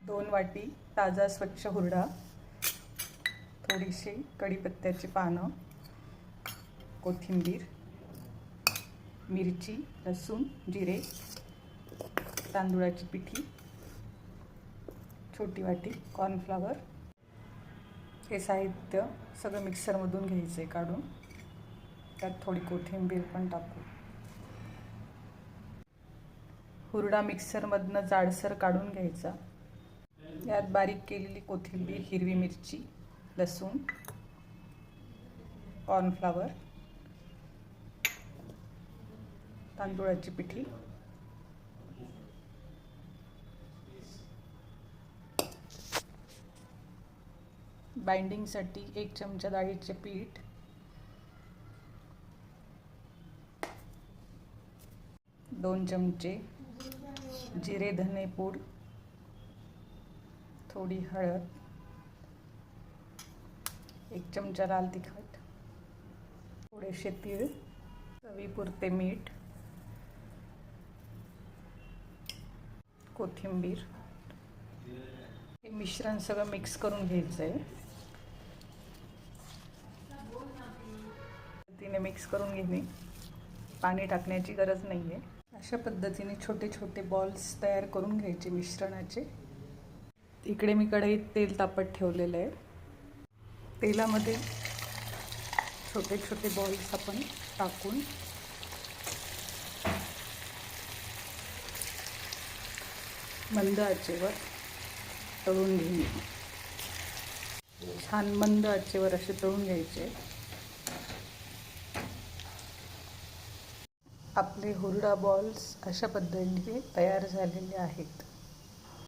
2 वाटी ताजा स्वच्छ हुरडा, थोडीशी कढीपत्त्याची पानं, कोथिंबीर, मिरची, लसूण, जिरे, तांदूळाची पिठी, छोटी वाटी कॉर्नफ्लॉवर. हे साहित्य सगळं मिक्सरमधून घ्यायचं आहे काढून. त्यात थोडी कोथिंबीर पण टाकू. हुरडा मिक्सरमधनं जाडसर काढून घ्यायचा. यात बारीक केलेली कोथिंबीर, हिरवी मिरची, लसूण, कॉर्नफ्लॉवर, तांदूळाची पिठी, बाइंडिंगसाठी 1 चमचा डाळीचे पीठ, दोन चमचे जिरे धने पूड, थोडी हळद, 1 चमचा लाल तिखट, थोडेसे तीळ, चवीपुरते मीठ, कोथिंबीर. हे मिश्रण सगळं मिक्स करून घ्यायचं आहे. तिने मिक्स करून घेणे, पाणी टाकण्याची गरज नाही आहे. अशा पद्धतीने छोटे छोटे बॉल्स तयार करून घ्यायचे मिश्रणाचे. इकडे मी कढईत तेल तापत ठेवलेलं आहे. तेलामध्ये छोटे छोटे बॉल्स आपण टाकून मंद आचेवर तळून घेणे. छान मंद आचेवर असे तळून घ्यायचे. आपले हुरडा बॉल्स अशा पद्धतीने तयार झालेले आहेत.